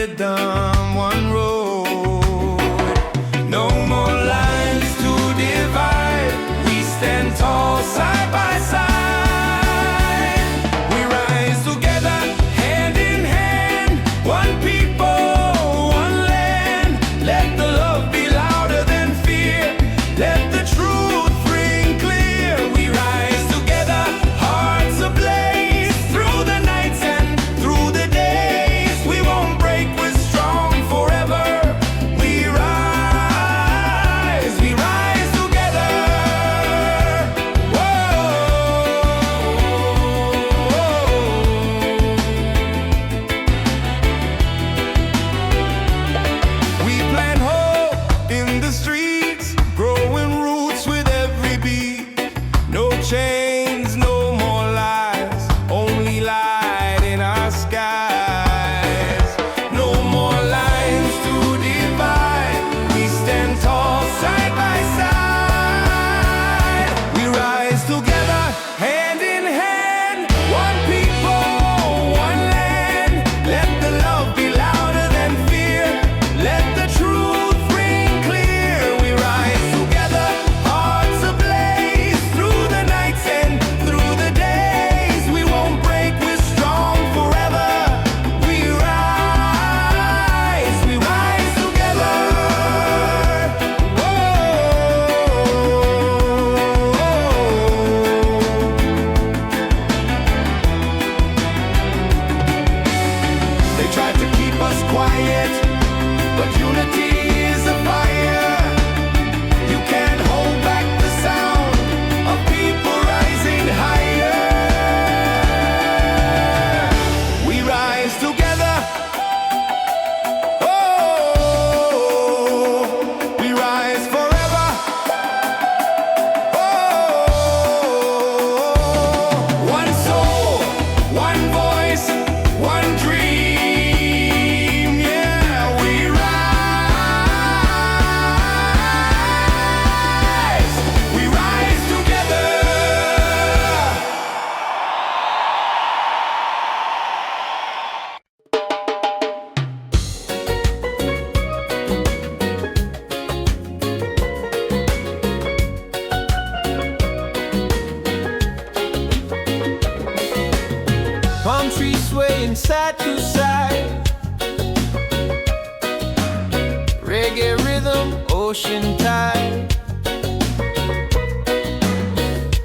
rhythm, one road. No more lines to divide. We stand tall side by side. We rise together, hand in hand. One people, one land. Let the love be louder than fear. Let the truth ring clear. We rise together, hearts ablaze. Through the nights and through the days, we won't break, we're strong forever. We rise together. We plant hope in the streets, growing roots with every beat. No chains, no more lies, only light in our skies. No more lines to divide. We stand tall side by side. We rise together, hand in hand. One people, one land. Let the love be louder than fear. Let the truth ring clear. We rise together, hearts ablaze. Through the nights and through the days, we won't break, we're strong forever. We rise together. They tried to keep us quiet, but unity is a fire. You can't hold back the sound of people rising higher. We rise together. Oh, we rise forever. Oh, one soul, one voice, one dream. Yeah, we rise together. Palm trees swaying side to side. Reggae rhythm, ocean tide.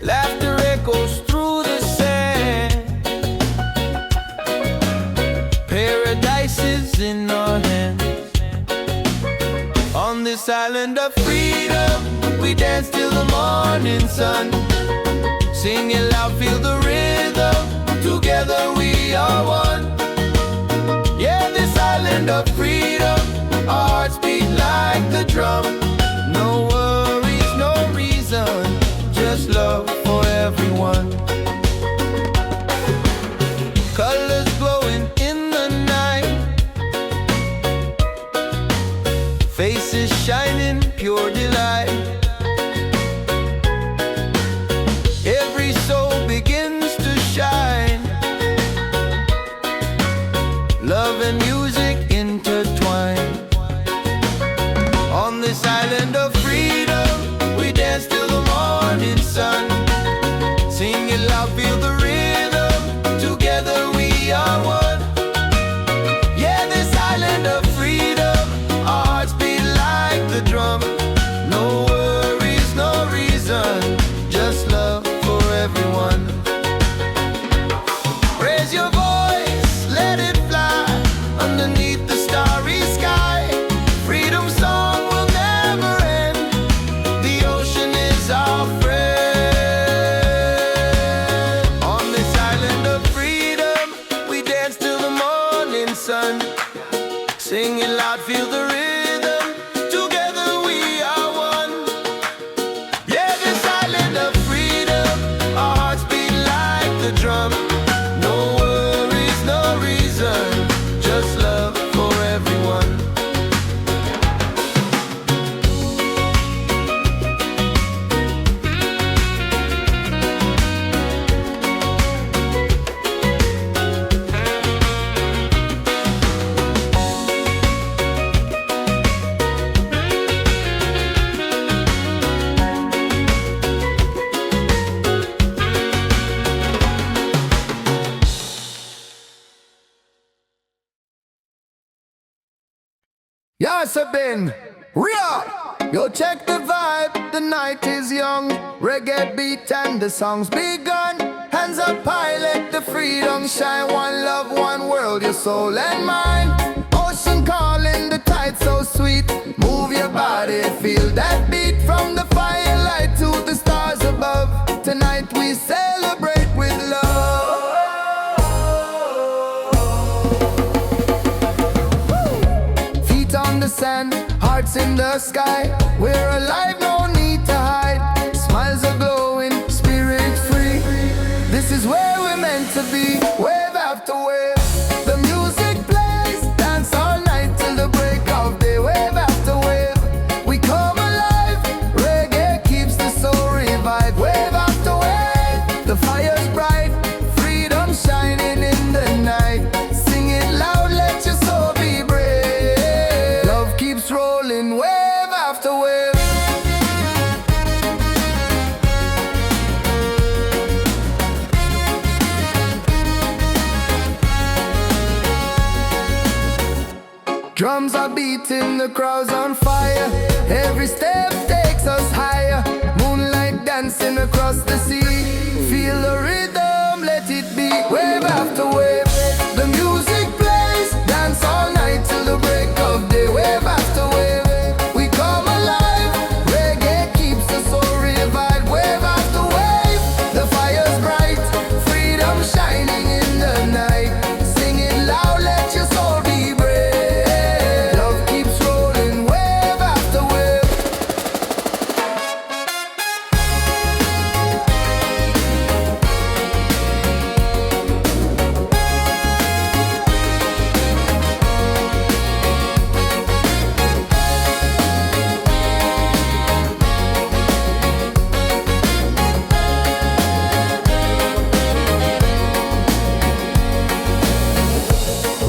Laughter echoes through the sand. Paradise is in our hands. On this island of freedom, we dance till the morning sun. Sing it loud, feel the rhythm. Together we are one. Yeah, this island of freedom, our hearts beat like the drum. No worries, no reason, just love for everyone. Colors glowing in the night, faces shining, pure delight. Every soul begins to shine. Love and music intertwine. On this island must have been real. Yo, check the vibe, the night is young. Reggae beat and the song's begun. Hands up high, let the freedom shine. One love, one world, your soul and mine. Ocean calling, the tide so sweet. Move your body, feel that beat. From the firelight to the stars above. Tonight we celebrate with love. Feet on the sand, hearts in the sky. We're alive, no need to hide. Smiles are glowing, spirit free. This is where we're meant to be. Wave after wave, the music plays. Dance all night till the break of day. Wave after wave, we come alive. Reggae keeps the soul revived. Wave after wave, the fire's bright. Freedom shining in the night. Sing it loud, let your soul be brave. Love keeps rolling, wave after wave. Drums are beating, the crowd's on fire. Every step takes us higher. Moonlight dancing across the sea. Feel the rhythm, let it be. Wave after wave, the music plays. Dance all night till the break of day. Wave after wave, we come alive. Reggae keeps the soul revived. Wave after wave, the fire's bright. Freedom shining in the night. Sing it loud, let your soul be brave. Love keeps rolling, wave after wave.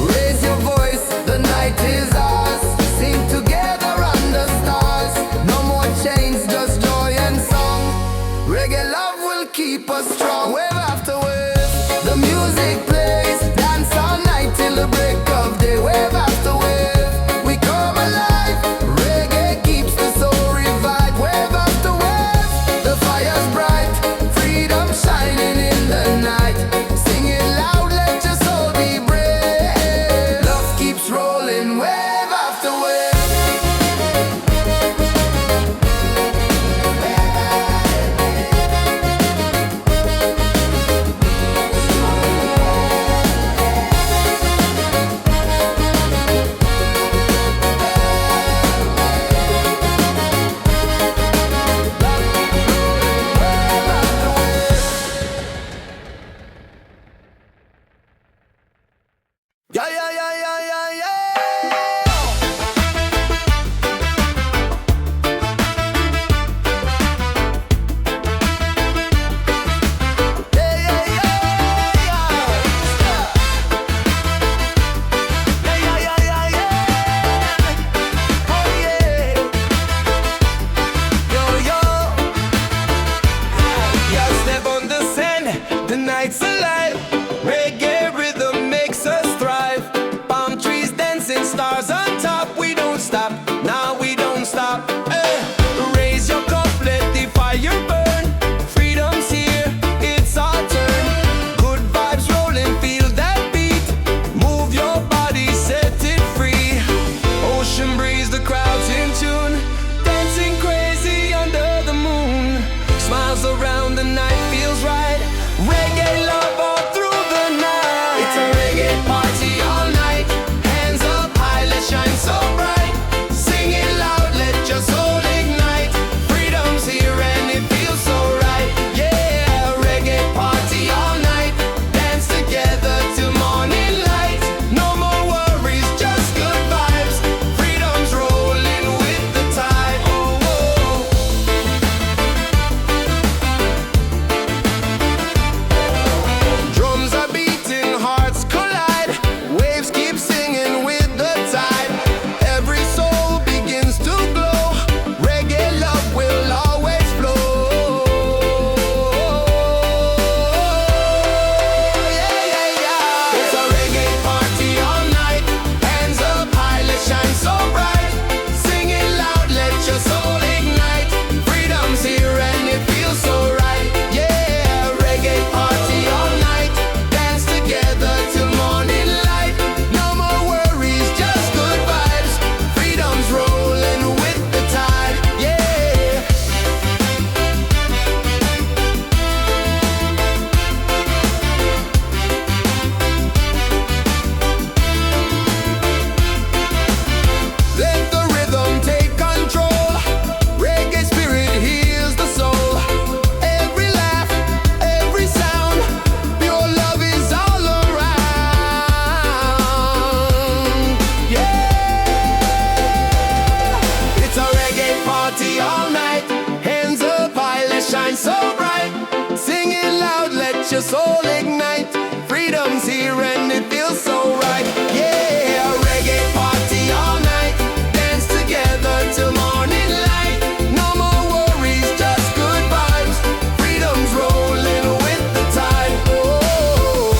Raise your voice, the night is ours. Sing together under stars. No more chains, just joy and song. Reggae love will keep us strong. Wave after wave, the music plays. Dance all night till the break of day. Wave after wave, we come alive. Reggae keeps the soul revived. Wave after wave, the fire's bright. Freedom shining in the night. Sing it loud, let your soul be brave. Love keeps rolling, wave after wave. soul ignite. Freedom's here and it feels so right. Yeah, a reggae party all night. Dance together till morning light. No more worries, just good vibes. Freedom's rolling with the tide. Oh.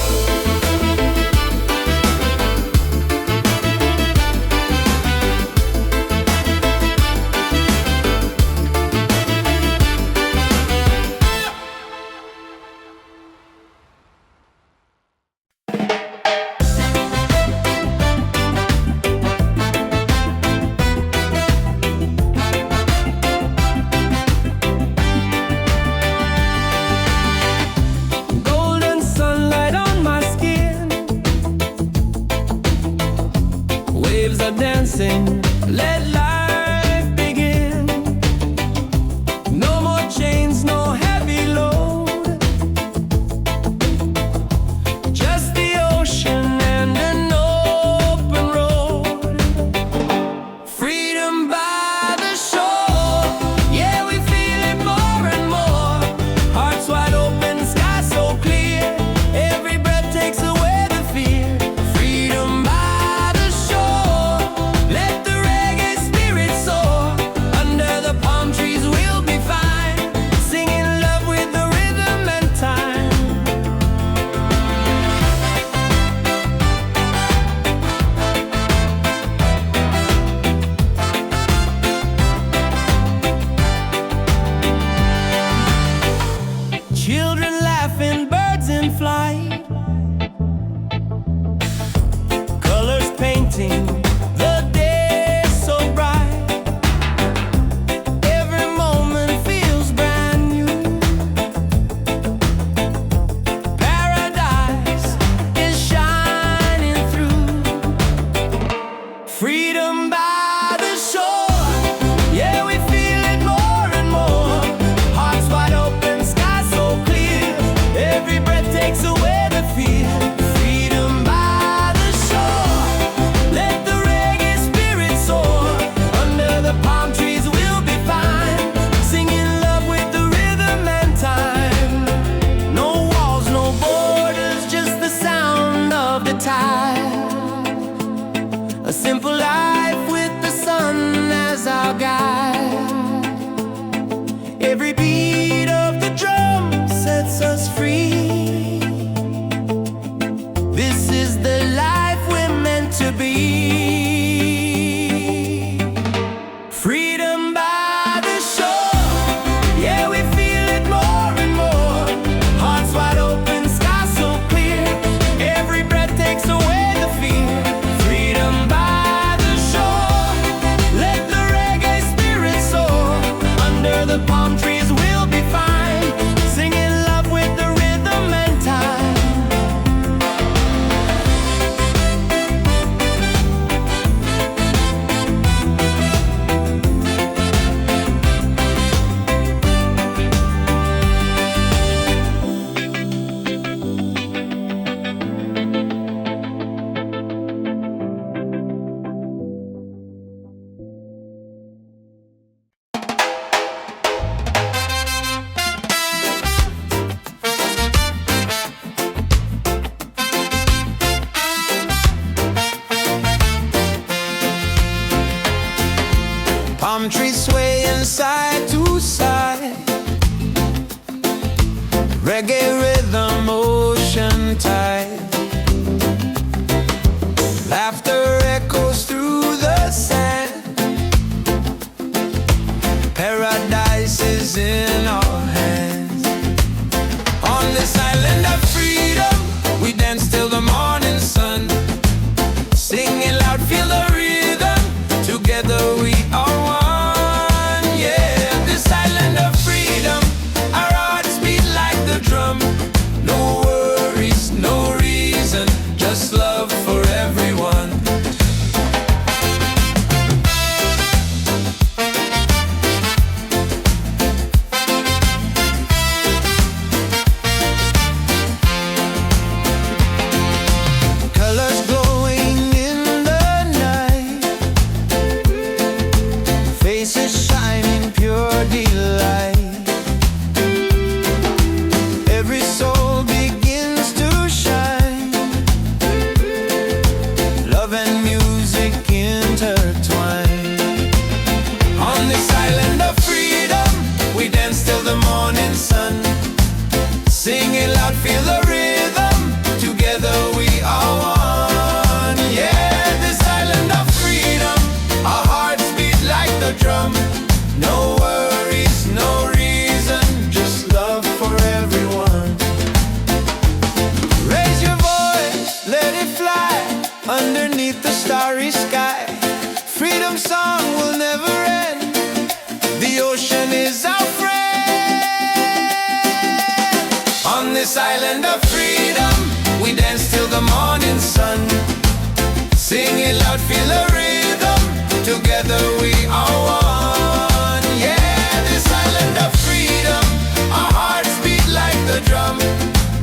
Sing it loud, feel the rhythm. Together we are one. Yeah, this island of freedom. Our hearts beat like the drum.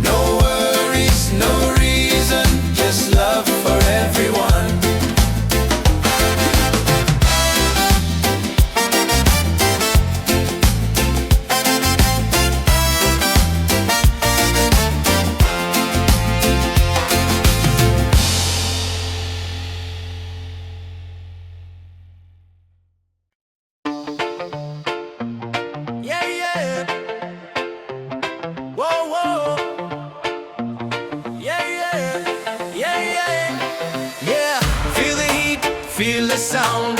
No worries, no reason, just love for everyone. Feel the sound,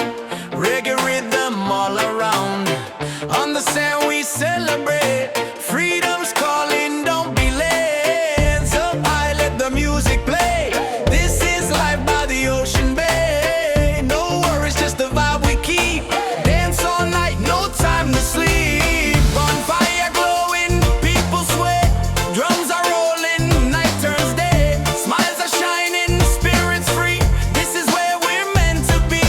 reggae rhythm all around. On the sand we celebrate, freedom's calling, don't be late. Hands up high, let the music play. This is life by the ocean bay. No worries, just the vibe we keep. Dance all night, no time to sleep. Bonfire glowing, people sweat. Drums are rolling, night turns day. Smiles are shining, spirits free. This is where we're meant to be.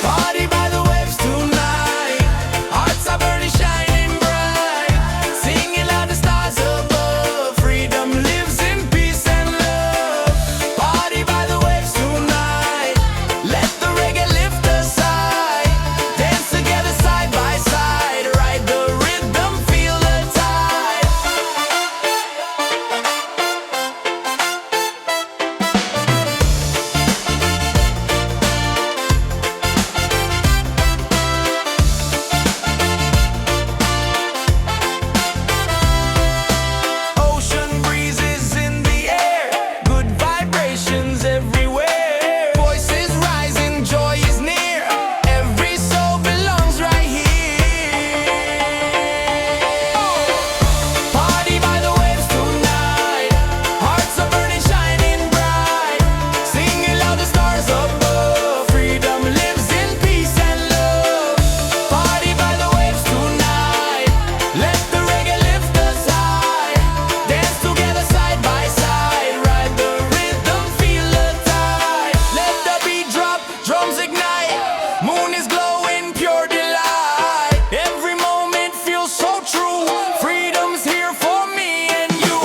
Party by the waves tonight. Hearts are burning, shining bright. Singing loud, the stars above. Freedom lives in peace and love. Party by the waves tonight. Let the reggae lift us high. Dance together side by side. Ride the rhythm, feel the tide. Ocean breezes in the air, good vibrations everywhere. Voices rising, joy is near. Every soul belongs right here. Party by the waves tonight. Hearts are burning, shining bright. Singing loud, the stars above. Freedom lives in peace and love. Party by the waves tonight. Let the reggae lift us high. Dance together side by side. Ride the rhythm, feel the tide. Let the beat drop, drums ignite. Moon is glowing, pure delight. Every moment feels so true. Freedom's here for me and you.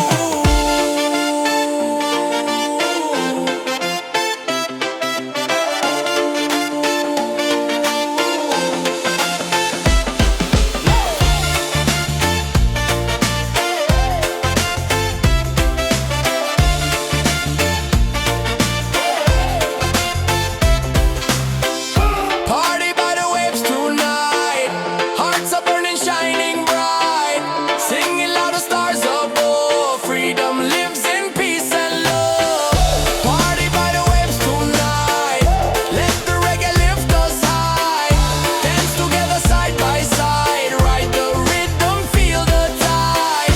Party by the waves tonight. Hearts are burning, shining bright. Singing loud, the stars above. Freedom lives in peace and love. Party by the waves tonight. Let the reggae lift us high. Dance together side by side. Ride the rhythm, feel the tide.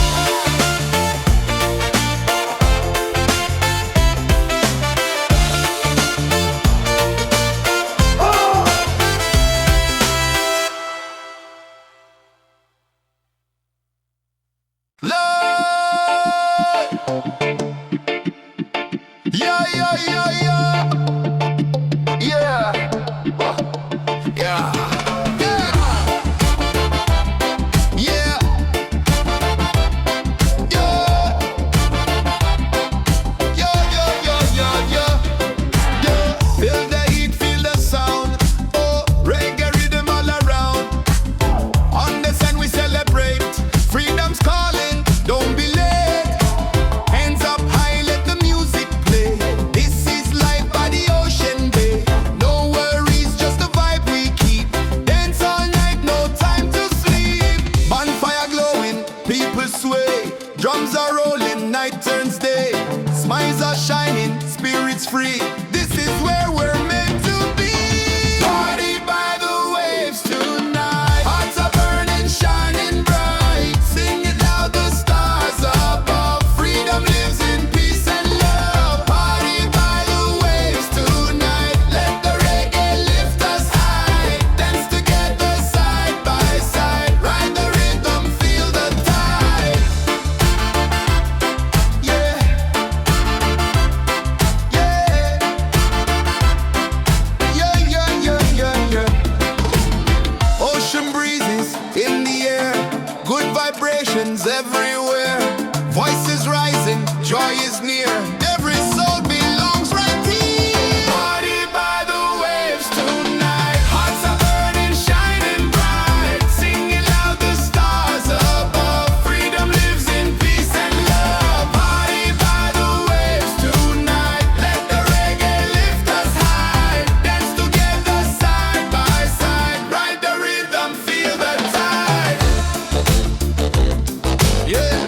Love. Yeah, yeah, yeah, yeah. Yeah. Yeah. Yeah. Yeah. Yeah. Yeah. Feel the heat, feel the sound. Oh, reggae rhythm all around. On the sun we celebrate. Freedom's calling, don't be late. Hands up high, let the music play. This is life. everywhere. Voices rising, joy is near. Every soul belongs right here. Party by the waves tonight. Hearts are burning, shining bright. Singing loud, the stars above. Freedom lives in peace and love. Party by the waves tonight. Let the reggae lift us high. Dance together side by side. Ride the rhythm, feel the tide. Yeah.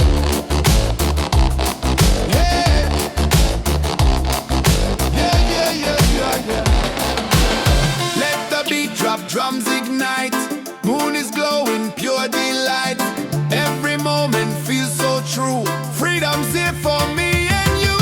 Let the beat drop, drums ignite. Moon is glowing, pure delight. Every moment feels so true. Freedom's here for me and you.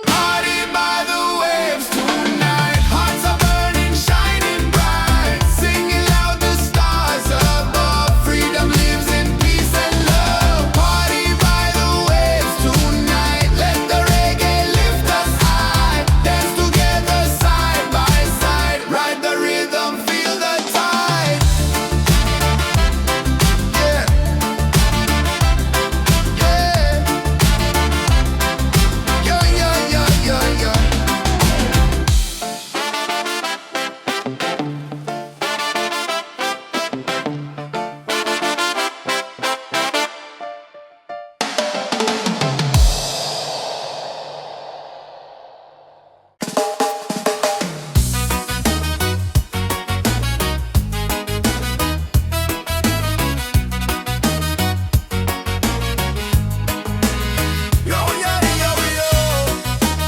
Party by the waves tonight. Hearts are burning, shining bright. Singing loud, the stars above. Freedom lives in peace and love. Party by the waves tonight. Let the reggae lift us high. Dance together side by side. Ride the rhythm, feel the tide. Yeah. Yeah. Yeah. Yo, yeah, yo, yo.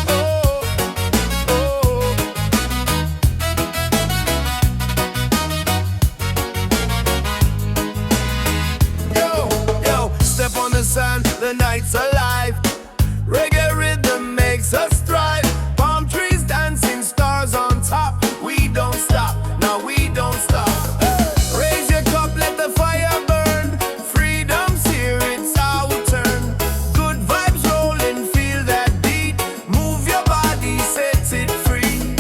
Oh, oh. Yo, step on the sand, the night's alive. Reggae rhythm makes us thrive. Palm trees dancing, stars on top. We don't stop, no, we don't stop. Raise your cup, let the fire burn. Freedom's here, it's our turn. Good vibes rolling, feel that beat. Move your body, set it free.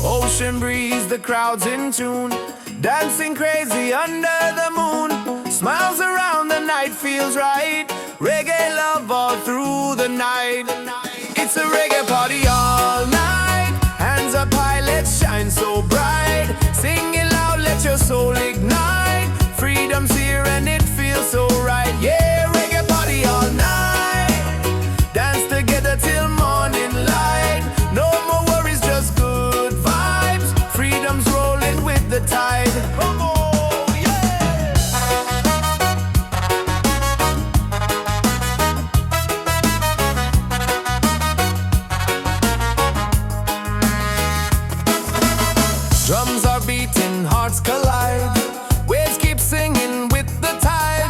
Ocean breeze, the crowd's in tune. Dancing crazy under the moon. Smiles around, the night feels right. Reggae love all through the night. It's a reggae party all night. Hands up high, let's shine so bright. Singing loud, let your soul ignite. Freedom's here and it feels so right. Yeah, reggae party all night. Dance together till morning light. No more worries, just good vibes. Freedom's rolling with the tide. Come on. Drums are beating, hearts collide. Waves keep singing with the tide.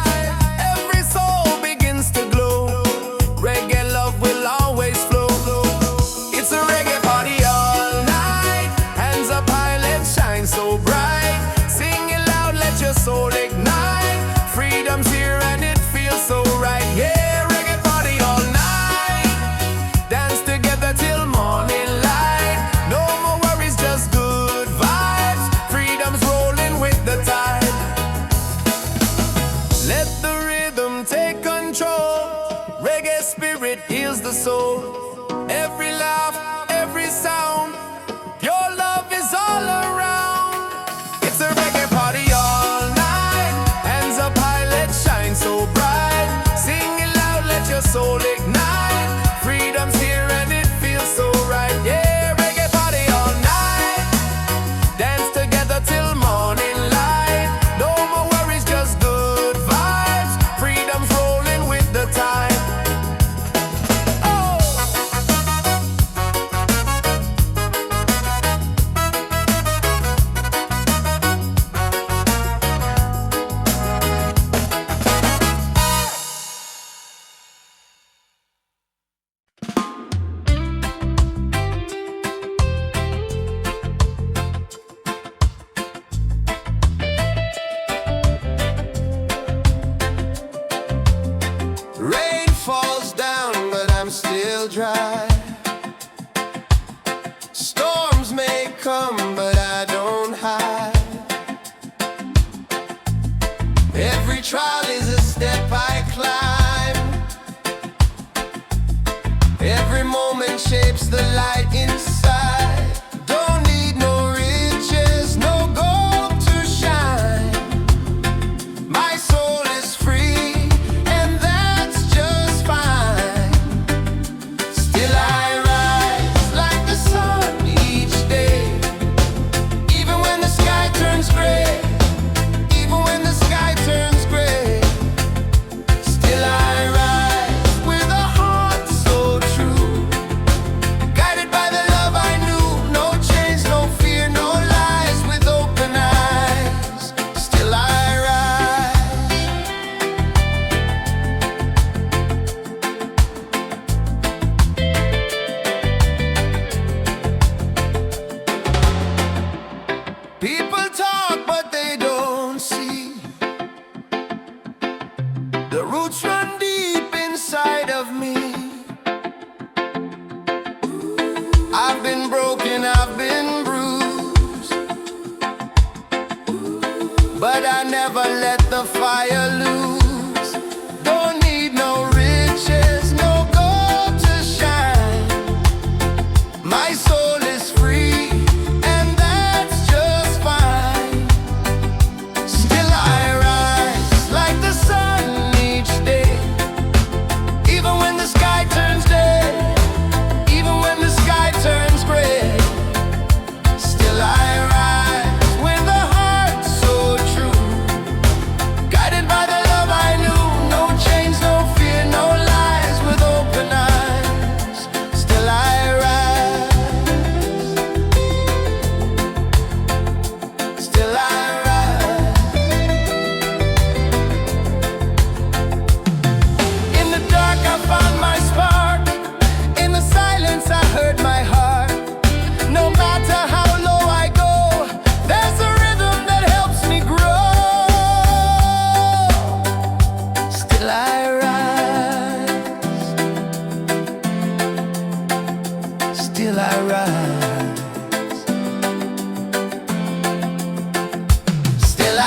Every soul begins to glow. Reggae love will always flow. It's a reggae party all night. Hands up high, let's shine so bright. Singing loud, let your soul ignite. Freedom's here and it feels so right. Yeah, reggae party all night. Dance together till morning light. No more worries, just good vibes. Freedom's rolling the light inside. Don't need no riches, no gold to shine. My soul is free, and that's just fine. Still I rise like the sun each day, even when the sky turns gray, even when the sky turns gray. Still I rise with a heart so true, guided by the love I knew. No chains, no fear, no lies, with open eyes. Still I rise. People talk but they don't see. The roots run deep inside of me. I've been broken, I've been bruised, but I never let the fire lose. Don't need no riches, no gold to shine. My soul is free, and that's just fine. Still I rise like the sun each day, even when the sky turns day, even when the sky turns gray. Still I rise with a heart so true, guided by the love I knew. No chains, no fear, no lies, with open eyes. Still I rise. Still I rise. In the dark I found my spark, in the silence I heard my heart. No matter how low I go, there's a rhythm that helps me grow. Still I rise. Still I rise. Still I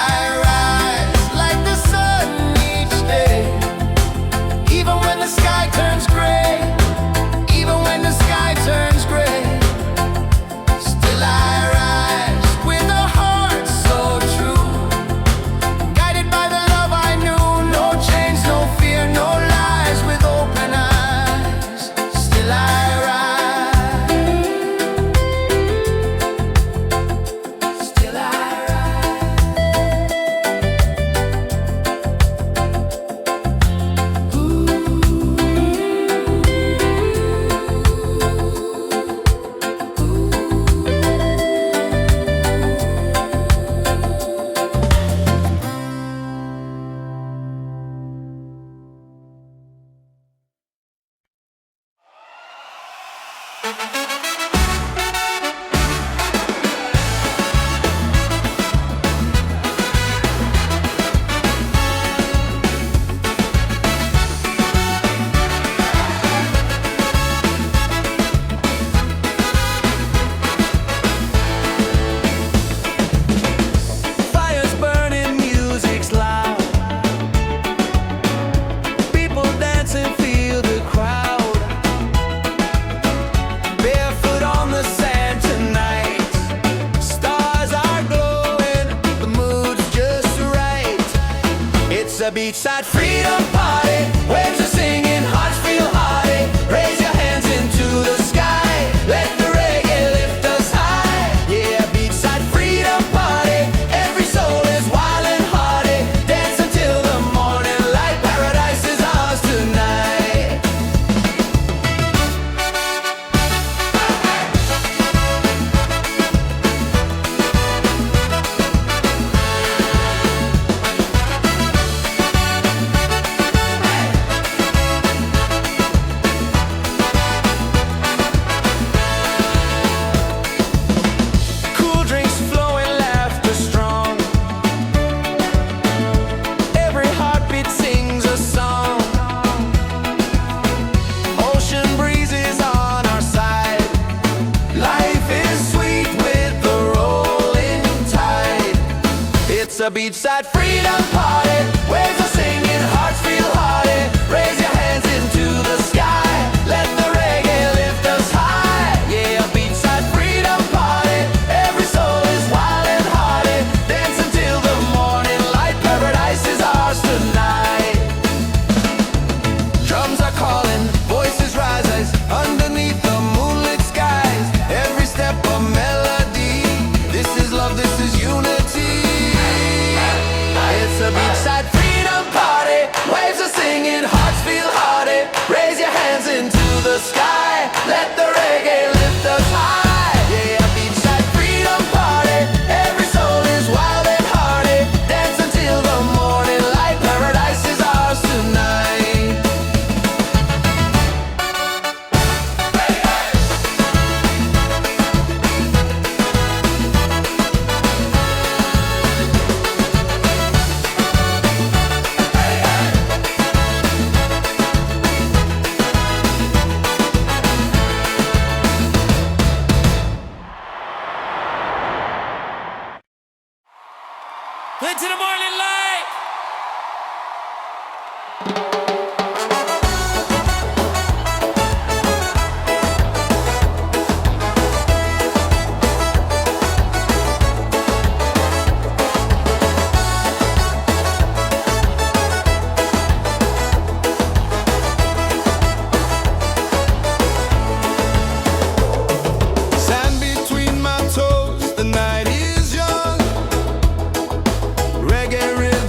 rise like the sun each day, even when the sky turns gray, even when the sky turns gray. Still I rise with a heart so true, guided by the love I knew. No chains, no fear, no lies, with open eyes. Still I rise. Still I Fire's burning, music's loud. People dancing, feel the crowd. Barefoot on the sand tonight. Stars are glowing, the mood's just right. It's a beachside freedom party. Waves are singing, hearts feel hearty. Raise your hands into the sky. Let the reggae lift us high. Yeah, beachside freedom party. Every soul is wild and hearty. Dance until the morning light. Paradise is ours tonight. Cool drinks flowing, laughter strong. Every heartbeat sings a song. Ocean breezes on our side. Life is sweet with the rolling tide. It's a beachside freedom party. Waves are singing, hearts feel hearty. Raise your hands into the sky. Let the reggae lift us high. is unity. It's a beachside freedom party. Waves are singing, hearts feel hearty. Raise your hands into the sky. Let the reggae lift us high. Yeah, beachside freedom party. Every soul is wild and hearty. Dance until the morning light. Paradise is ours tonight. Into the morning light. Sand between my toes, the night is young. Reggae rhythm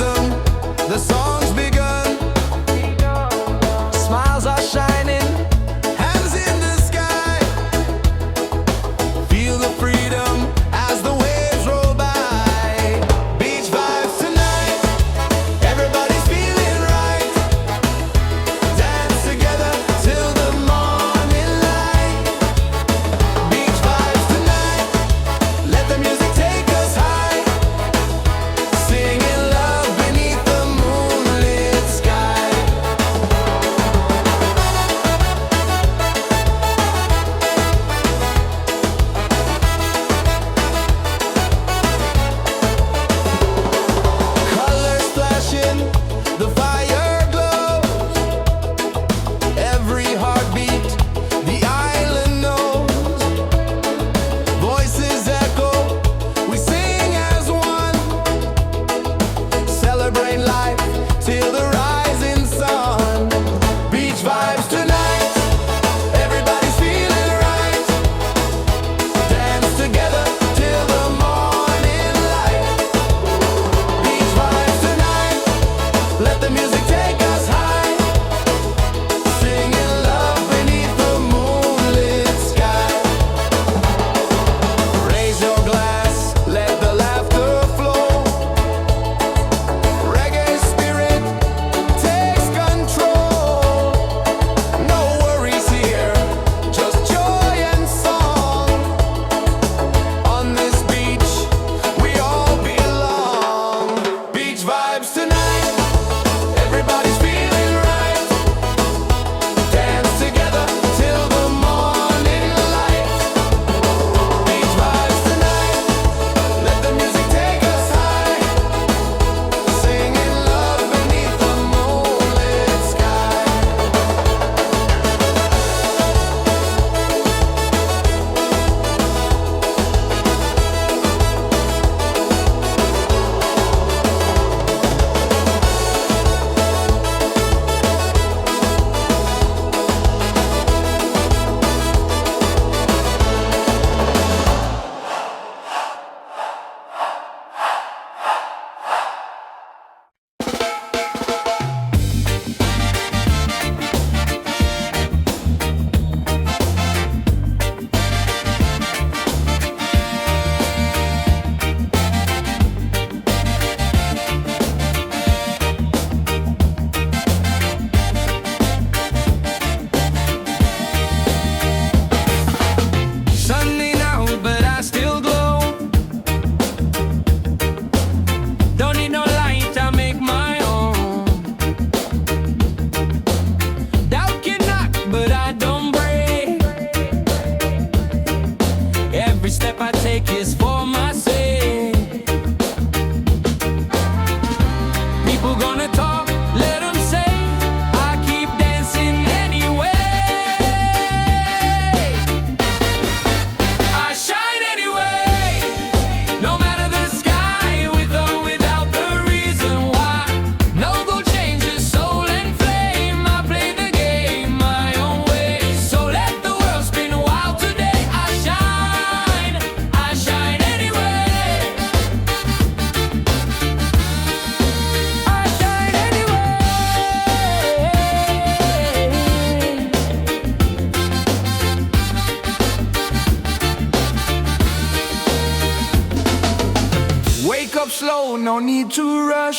Wake up slow, no need to rush.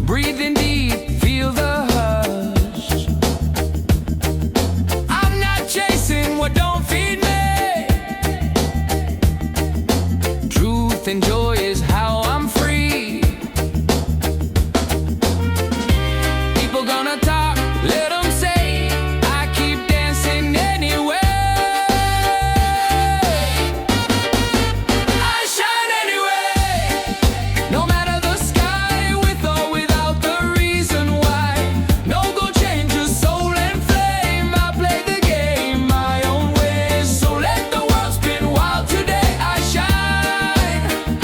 Breathe in deep, feel the hush. I'm not chasing what don't feed me. Truth and joy is how I'm free. People gonna talk, let them say. I keep dancing anyway. I shine anyway. No matter the sky, with or without the reason why. No go change your soul and flame. I play the game my own way. So let the world spin wild today. I shine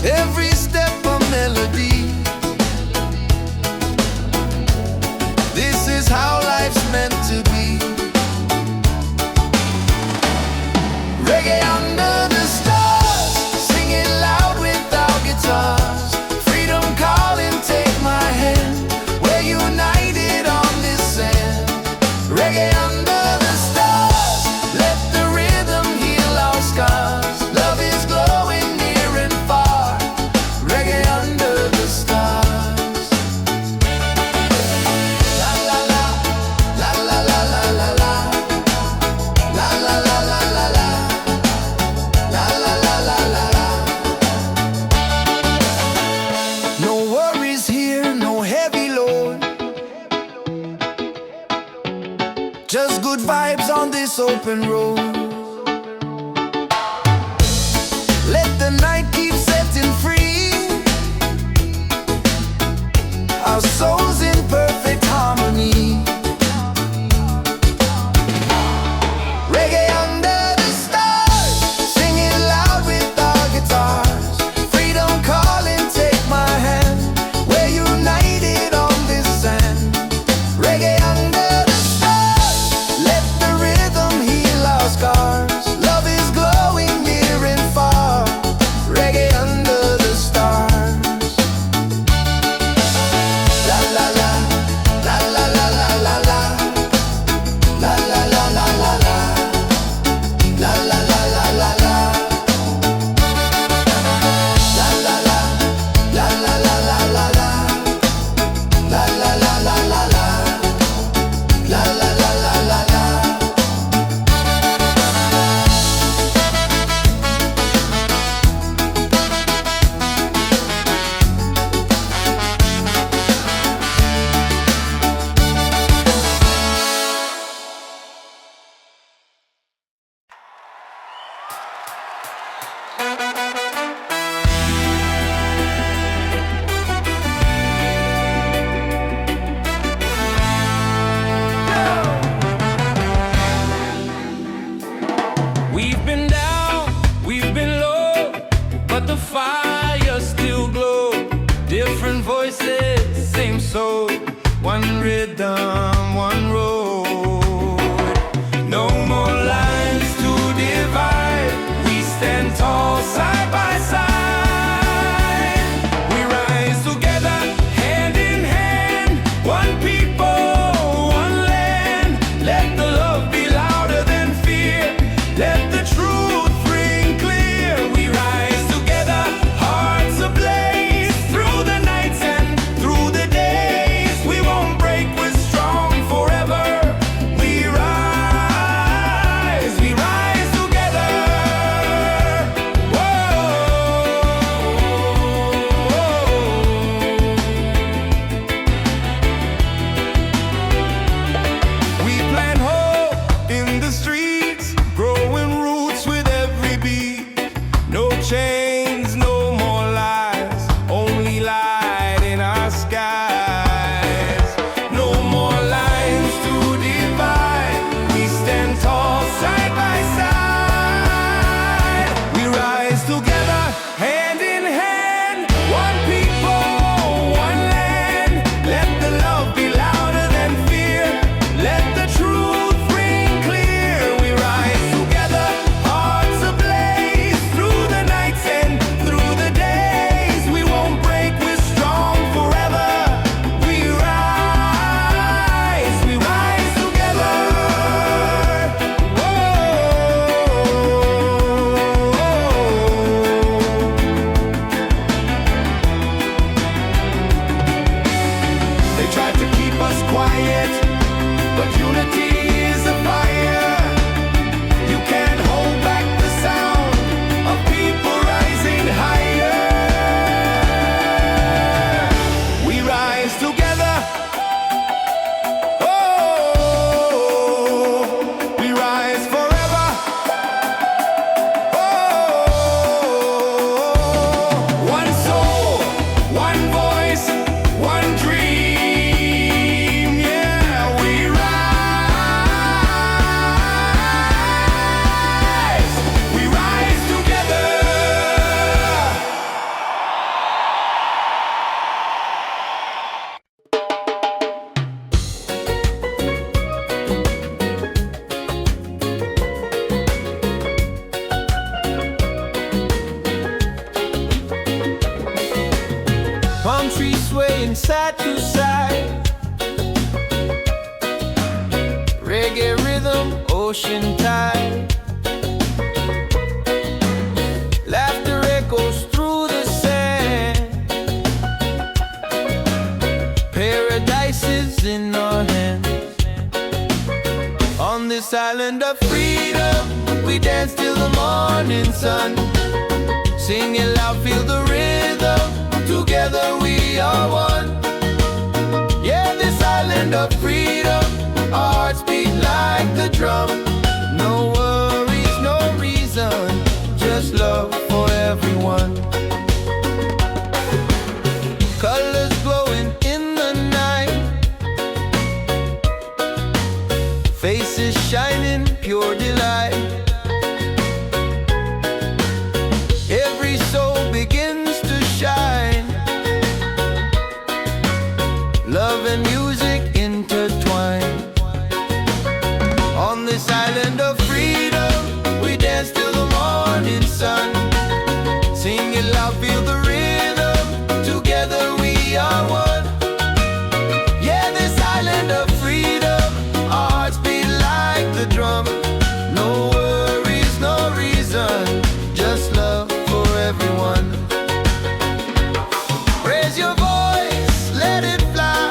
every step a melody. This is how life's meant to be. Reggae under the stars, singing loud without guitars. Freedom calling, take my hand. We're united on this sand. Reggae under the stars, let the rhythm heal our scars. Love is glowing near and far. Reggae under the stars. La la la, la la la la la la, la la la la la la, la la la la la la. No worries here, no heavy load. Just good vibes on this open road. Let the night keep setting free. Our souls in perfect harmony. Reggae under the stars, singing loud with our guitars. Freedom calling, take my hand. We're united on this sand. Reggae under the stars, let the rhythm heal our scars. Love is glowing near and far. Reggae under the stars. La la la, la la la la la la, la la la la la la, la la la la la la, la la la, la la la la la la, la la la la la la, la la la la la la. We've been down, we've been low, but the fire still glows. Different voices, same soul. One rhythm, one road. No more lines to divide. We stand tall side by side. We rise together, hand in hand. One people, one land. Let the love be louder than fear. Let the truth ring clear. We rise together, hearts ablaze. Through the nights and through the days, we won't break, we're strong forever. We rise together. We plant hope in the streets, growing roots with every beat. No chains, no more lies, only light in our skies. No more lines to divide. We stand tall side by side. We rise together, hand in hand. One people, one land. Let the love be louder than fear. Let the truth ring clear. We rise together, hearts ablaze. Through the nights and swaying side to side. Reggae rhythm, ocean tide. Laughter echoes through the sand. Paradise is in our hands. On this island of freedom, we dance till the morning sun. Sing it loud, feel the rhythm. Together we are one. Yeah, this island of freedom, our hearts beat like the drum. No worries, no reason, just love for everyone. Colors glowing in the night, faces shining, pure delight. Every soul begins to shine. Love and music intertwine. On this island of freedom, we dance till the morning sun. Sing it loud, feel the rhythm. Together we are one. Yeah, this island of freedom, our hearts beat like the drum. No worries, no reason, just love for everyone. Raise your voice, let it fly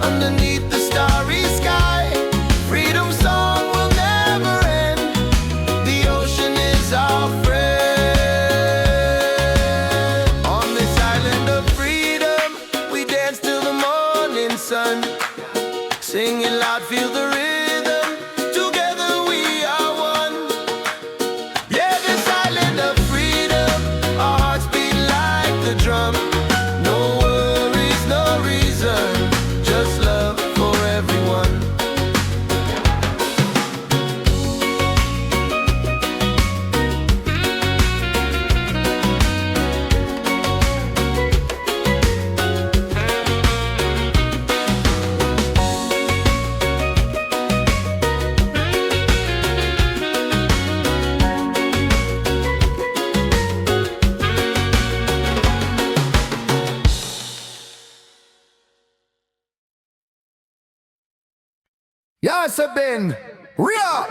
underneath the starry sky. Freedom song will never end. The ocean is our friend. On this island of freedom, we dance till the morning sun. Sing it loud, feel the rhythm. Together we are one. Yeah, this island of freedom, our hearts beat like the drum. No worries, no reason, just love for everyone. Yes, I've been real.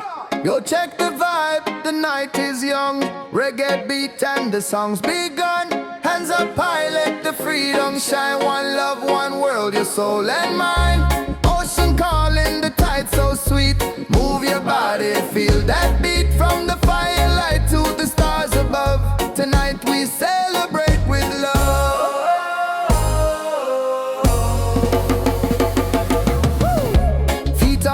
Yo, check the vibe, the night is young. Reggae beat and the song's begun. Hands up high, let the freedom shine. One love, one world, your soul and mine. Ocean calling, the tide so sweet. Move your body, feel that beat. From the firelight to the stars above. Tonight we celebrate with love.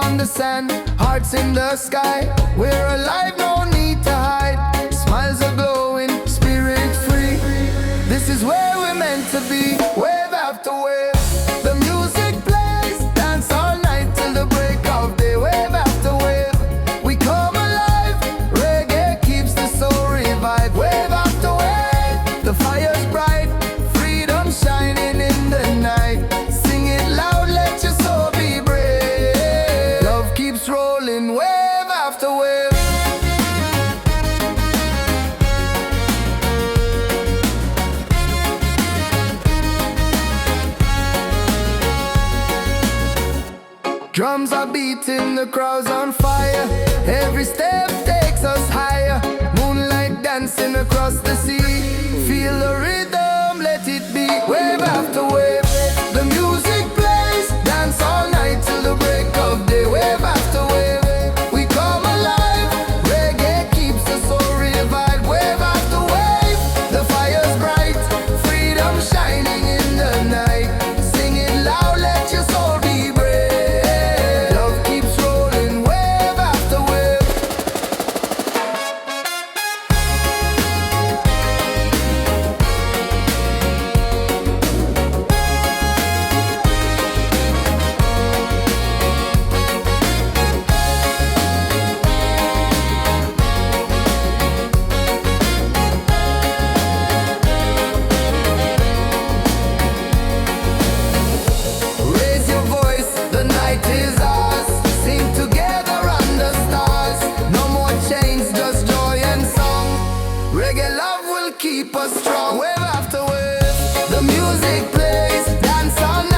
On the sand, hearts in the sky. We're alive, no need to hide. Smiles are glowing, spirit free. This is where we're meant to be. Wave after wave, the music plays. Dance all night till the break of day. Wave after wave, we come alive. Reggae keeps the soul revived. Wave after wave, the fire's bright. Freedom shining in the night. Sing it loud, let your soul be brave. Keeps rolling, wave after wave. Drums are beating, the crowd's on fire. Every step takes us higher. Moonlight dancing across the sea. Feel the rhythm, let it be. Wave after wave, the music plays. Dance all night till the break of day. Wave after wave, we come alive. Reggae keeps the soul revived. Wave after wave, the fire's bright. Freedom shining in the night. Sing it loud, let your soul be brave. Love keeps rolling, wave after wave. keep us strong. Wave after wave, the music plays, dance on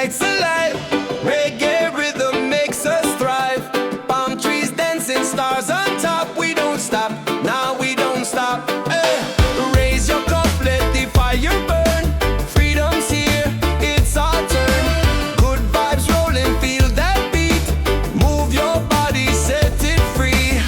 nights alive. Reggae rhythm makes us thrive. Palm trees dancing, stars on top. We don't stop, now we don't stop. Raise your cup, let the fire burn. Freedom's here, it's our turn. Good vibes rolling, feel that beat. Move your body, set it free.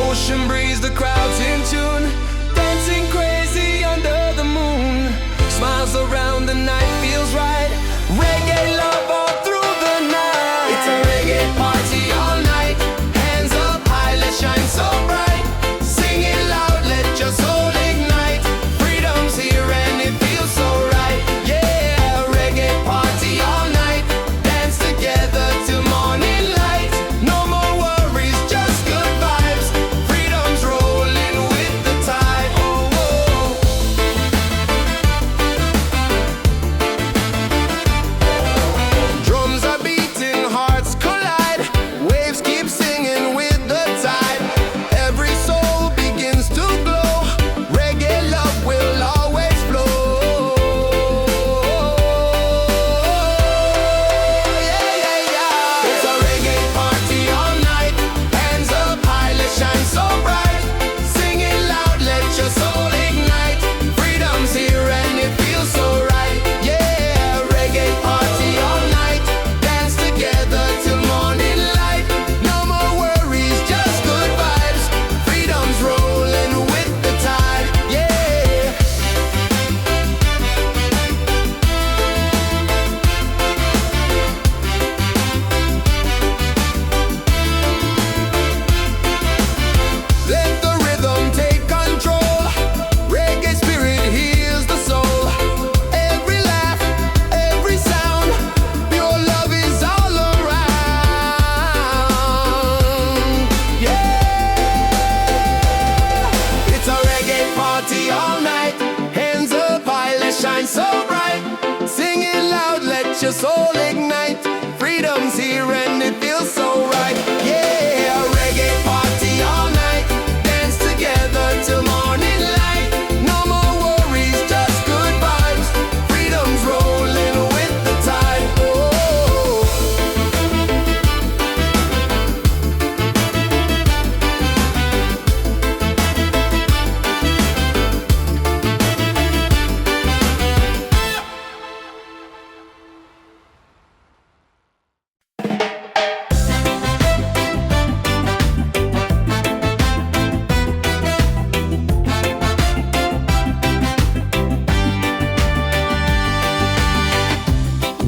Ocean breeze, the crowd's in tune. Dancing crazy under the moon. Smiles around, the night feels right. Reggae love all through the night. It's a reggae party all night. Hands up high, let's shine so bright. Sing it loud, let your soul ignite. Freedom's here and it feels so right. Yeah, reggae party all night. Dance together till morning light. No more worries, just good vibes. Freedom's rolling with the tide. Oh, oh. Drums are beating, hearts collide. Waves keep singing with the tide. Every soul begins to glow. Reggae love will always flow. Yeah, yeah, yeah. It's a reggae party all night. Hands up high, let's shine so bright. Sing it loud, let your soul ignite. Freedom's here and it feels so right. Yeah, reggae party all night. Dance together till morning light. No more worries, just good vibes. Freedom's rolling with the tide. Yeah. Let the rhythm take control. Reggae spirit heals the soul. Every laugh, every sound, pure love is all around. Yeah, it's a reggae party all night. Hands up high, let's shine so bright. Sing it loud, let your soul ignite. Freedom's here and it feels so right. Yeah, reggae party all night. Dance together till morning light. No more worries, just good vibes. Freedom's rolling with the tide. Oh.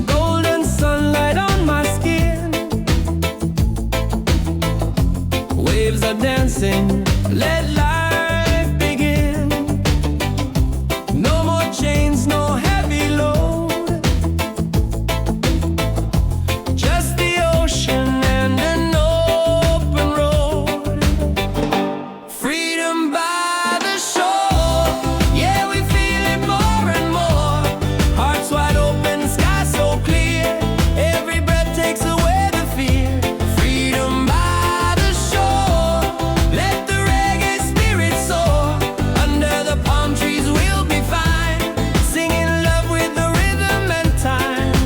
Golden sunlight on my skin. Waves are dancing, let life begin. No more chains, no heavy load. Just the ocean and an open road. Freedom by the shore. Yeah, we feel it more and more. Hearts wide open, sky so clear. Every breath takes away the fear. Freedom by the shore. Let the reggae spirit soar. Under the palm trees we'll be fine. Singing love with the rhythm and time.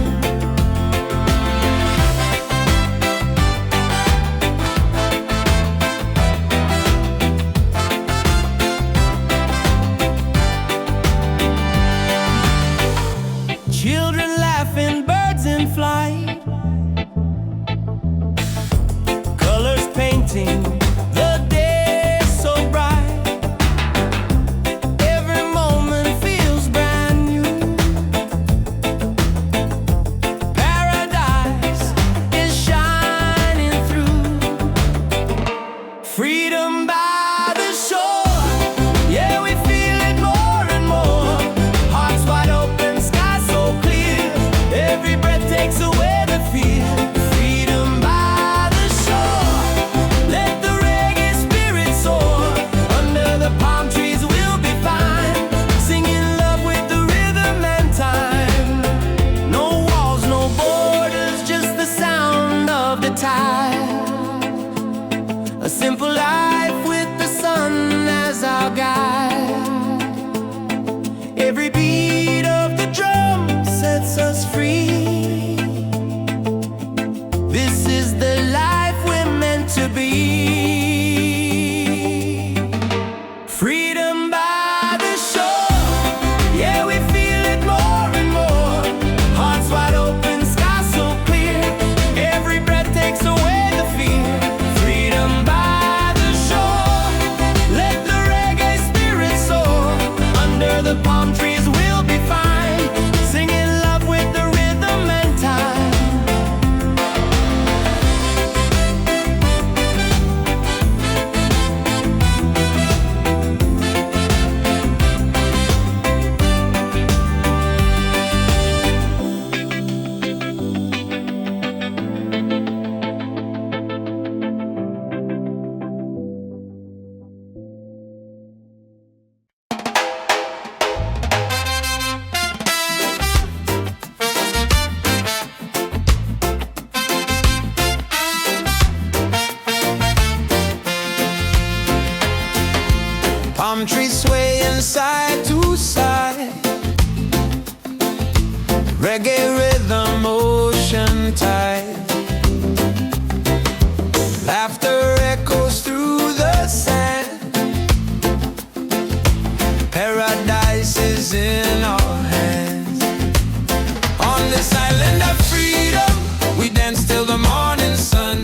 Children laughing, birds in flight. Colors painting the day so bright. Every moment feels brand new. Paradise is shining through. Freedom by the shore. Yeah, we feel it more and more. Hearts wide open, sky so clear. Every breath takes away the fear. Freedom by the shore. Let the reggae spirit soar. Under the palm trees we'll be fine. Singing love with the rhythm and time. No walls, no borders, just the sound of the tide. A simple life with the sun as our guide. Every beat of the drum sets us free. rhythm, ocean tide. Laughter echoes through the sand. Paradise is in our hands. On this island of freedom, we dance till the morning sun.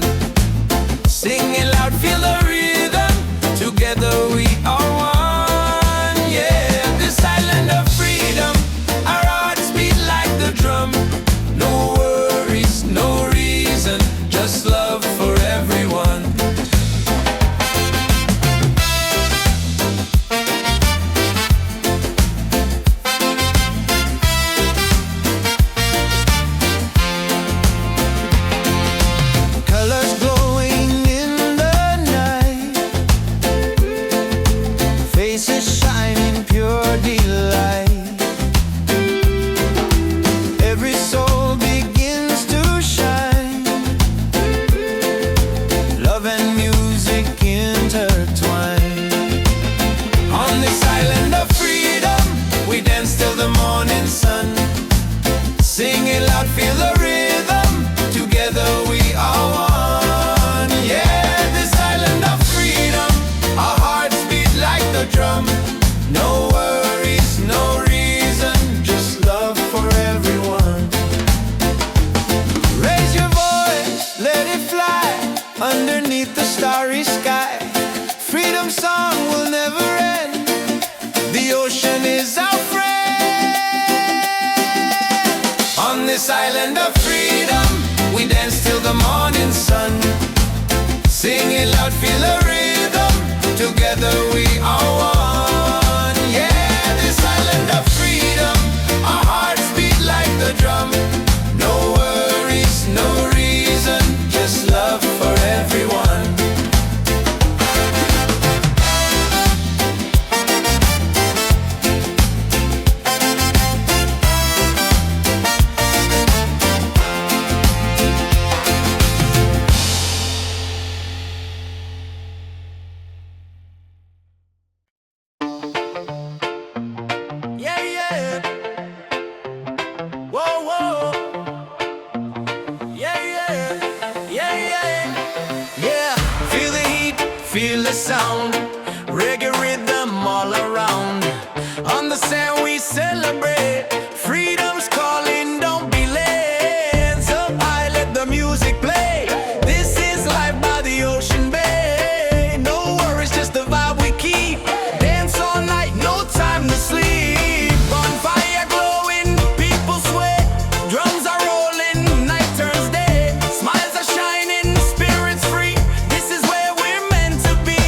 Singing loud, feel the rhythm. Together we are one. Yeah, this island of freedom, our hearts beat like the drum. No worries, no reason, just love for everyone. Colors glowing in the night, faces shining pure delight. Every soul begins to shine. Love and music intertwine. On this island of freedom, we dance till the morning sun. Sing it loud, feel the rhythm. Together we are one. Yeah, this island of freedom, our hearts beat like the drum. No worries, no reason, just love for everyone. Raise your voice, let it fly underneath the starry sky. Freedom song will never end. The ocean is our friend. On this island of freedom, we dance till the morning sun. Sing it loud, feel the rhythm. Together we are one. Yeah, this island of freedom, our hearts beat like the drum. No worries, no reason, just love for everyone. Yeah, yeah. Whoa, whoa. Yeah, yeah. Yeah, yeah. Yeah. Feel the heat, feel the sound. Reggae rhythm all around. On the sand we celebrate. Freedom's calling, don't be late. Hands up high, let the music play. This is life by the ocean bay. No worries, just the vibe we keep. Dance all night, no time to sleep. Bonfire glowing, people sweat. Drums are rolling, night turns day. Smiles are shining, spirits free. This is where we're meant to be.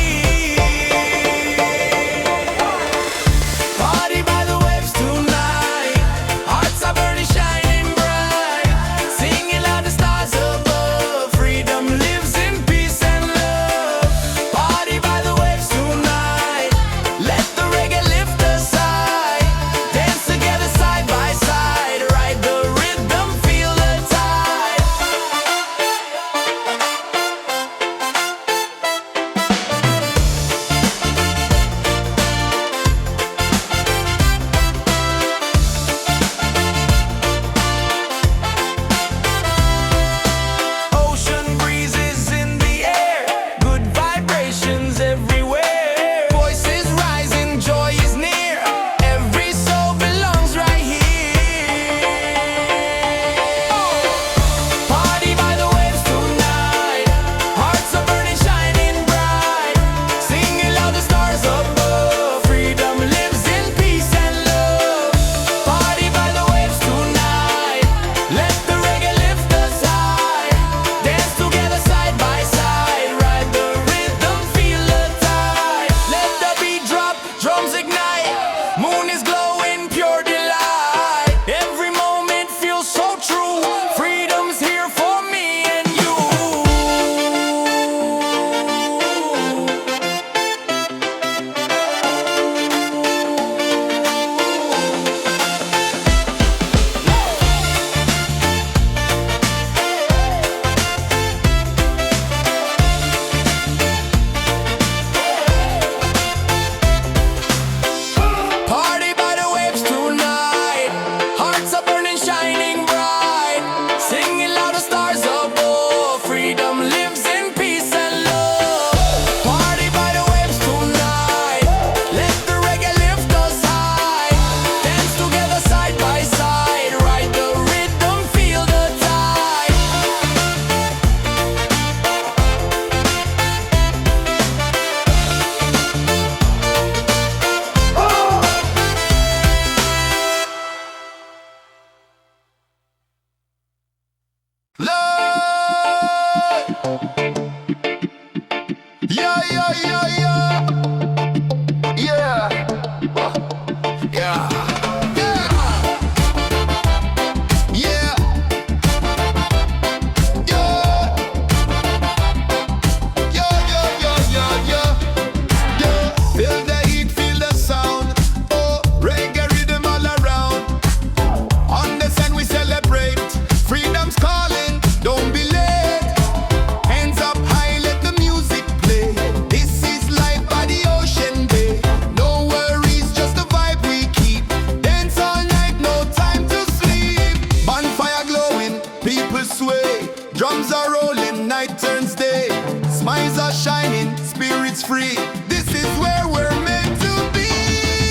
people sway. Drums are rolling, night turns day. Smiles are shining, spirits free. This is where we're meant to be.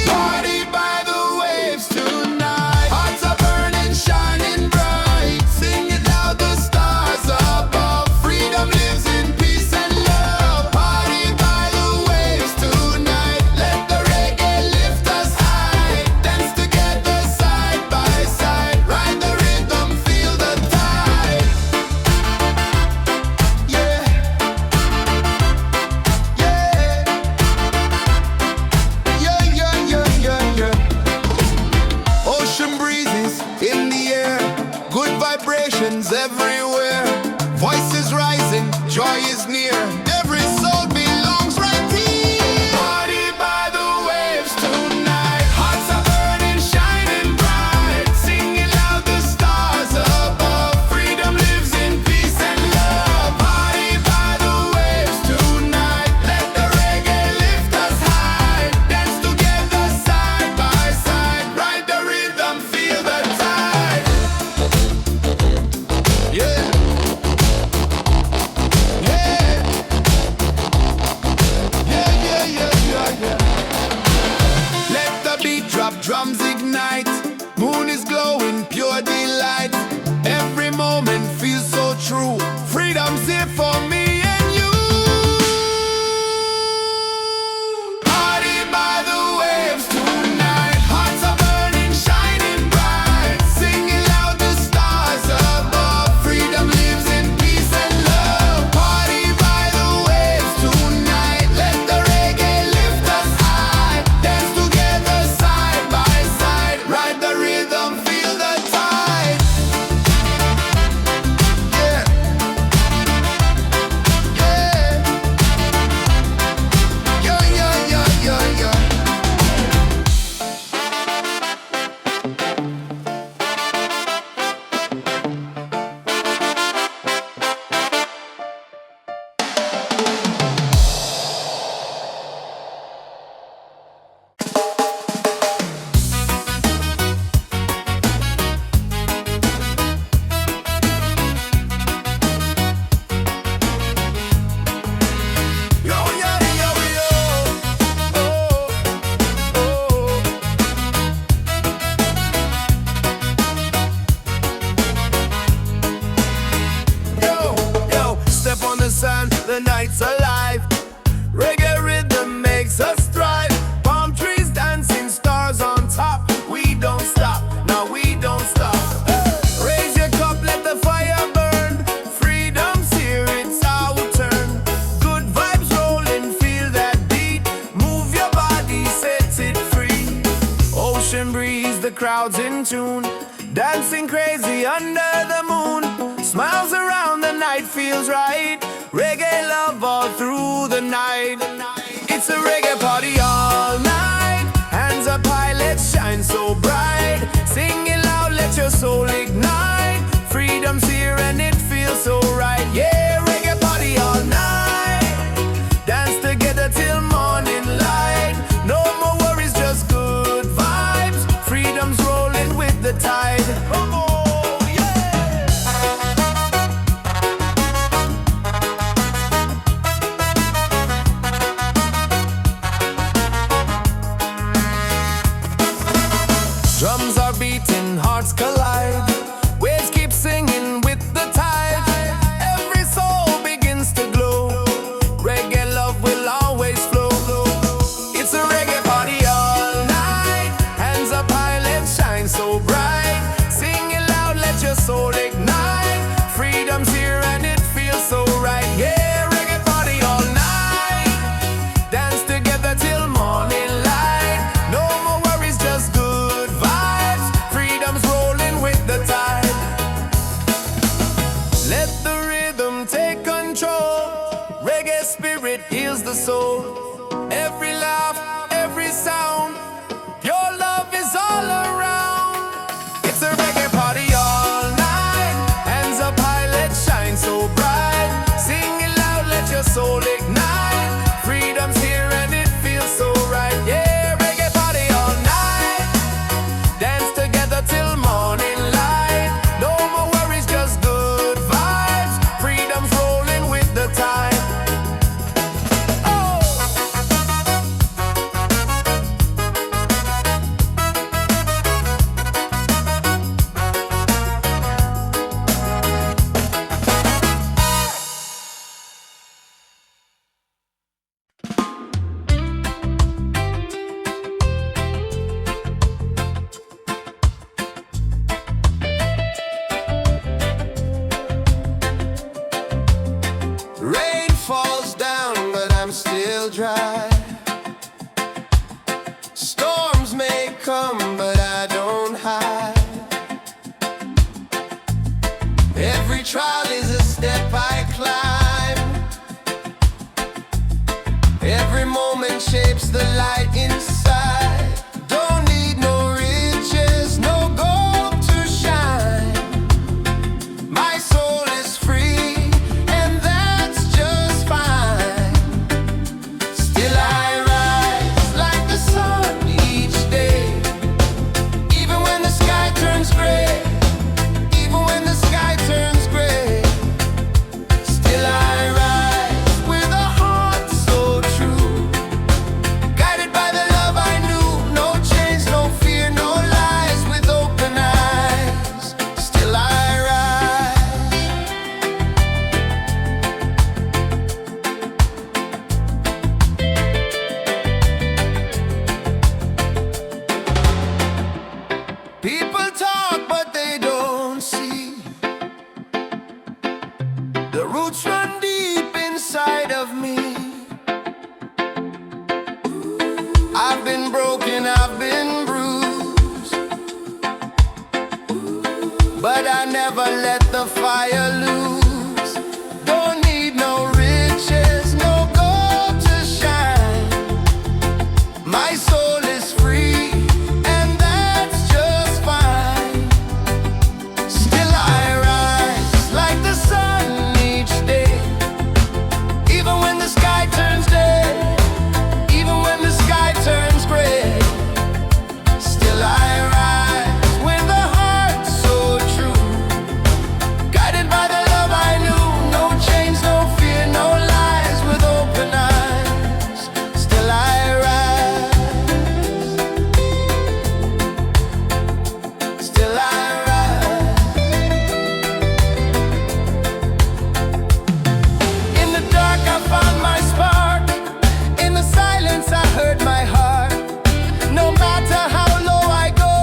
Party by the waves tonight. Hearts are burning, shining bright. Sing it loud, the stars above. Freedom lives in peace and love. Party by the waves tonight. Let the reggae lift us high. Dance together side by side. Ride the rhythm, feel the tide. Yeah. Yeah. Yeah, yeah, yeah, yeah, yeah. Ocean breezes in the air. Good vibrations everywhere. Voices rising, joy is near. Every soul belongs right here. Party by the waves tonight. Hearts are burning, shining bright. Singing loud, the stars above. Freedom lives in peace and love. Party by the waves tonight. Let the reggae lift us high. Dance together side by side. Ride the rhythm, feel the tide. Yeah. Yeah. Yeah, yeah, yeah, yeah, yeah. Let the beat drop, drums ignite. Moon is glowing, pure delight. Every moment feels so true. Freedom's here for me and you. Party by the waves tonight. Hearts are burning, shining bright. Singing loud, the stars above. Freedom lives in peace and love. Party by the waves tonight. Let the reggae lift us high. Dance together side by side. Ride the rhythm, feel the tide. Yeah. Yeah. Yeah, yeah, yeah, yeah, yeah. Yo, yeah, yo, yo. Oh, oh. Yo, yo, step on the sand, the night's alive. Reggae rhythm makes us thrive. Palm trees dancing, stars on top. We don't stop, no, we don't stop. Raise your cup, let the fire burn. Freedom's here, it's our turn. Good vibes rolling, feel that beat. Move your body, set it free. Ocean breeze, the crowd's in tune. Dancing crazy under the moon. Smiles around, the night feels right. Reggae love all through the night. It's a reggae party all night. Hands up high, let's shine so bright. Sing it loud, let your soul ignite. Freedom's here and it feels so right. Yeah, reggae party all night. Dance together till morning light. No more worries, just good vibes. Freedom's rolling with the tide. Come on, yeah. Drums are beating, hearts collide. Waves keep singing with the tide. Every soul begins to glow. Reggae love will always flow. It's a reggae party all night. Hands up high, let's shine so bright. Sing it loud, let your soul ignite. Freedom's here and it feels so right. Yeah, reggae party all night. Dance together till morning light. No more worries, just good vibes. Freedom's rolling with the tide. Let the rhythm take control. Reggae spirit heals the soul. Every laugh, every sound. Your love is all around. It's a reggae party all night. Hands up high, let's shine so bright. Sing it loud, let your soul ignite. Freedom's here and it feels so right. Yeah, reggae party all night. Dance together till morning light. No more worries, just good Every trial is a step I climb. Every moment shapes the light inside. Don't need no riches, no gold to shine. My soul is free, and that's just fine. Still I rise like the sun each day, even when the sky turns gray. Even when the sky turns gray, still I rise with a heart so true, guided by the love I knew. No chains, no fear, no lies, with open eyes. Still I rise. People talk, but they don't see. The roots run deep inside of me. I've been broken, I've been bruised, but I never let the fire lose. Don't need no riches, no gold to shine. My soul is free, and that's just fine. Still I rise like the sun each day, even when the sky turns day, even when the sky turns gray. Still I rise with a heart so true, guided by the love I knew. No chains, no fear, no lies, with open eyes. Still I rise. Still I rise. In the dark I found my spark. In the silence I heard my heart. No matter how low I go,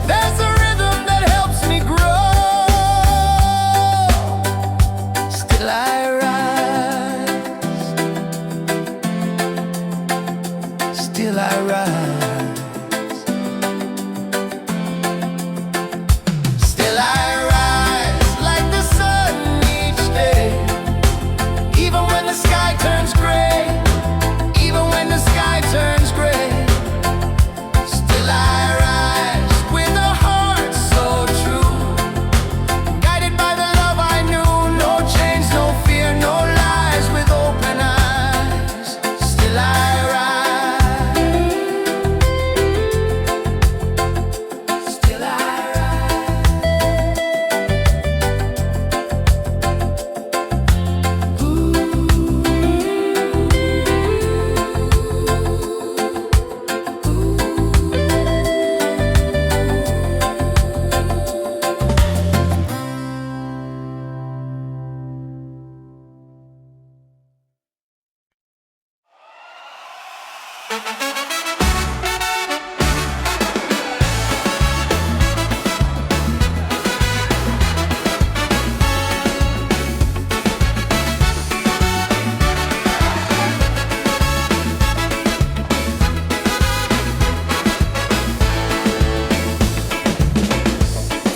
there's a rhythm that helps me grow. Still I rise. Still I rise. Still I rise like the sun each day, even when the sky turns gray, even when the sky turns gray. Still I rise with a heart so true, guided by the love I knew. No chains, no fear, no lies, with open eyes. Still I rise. Still I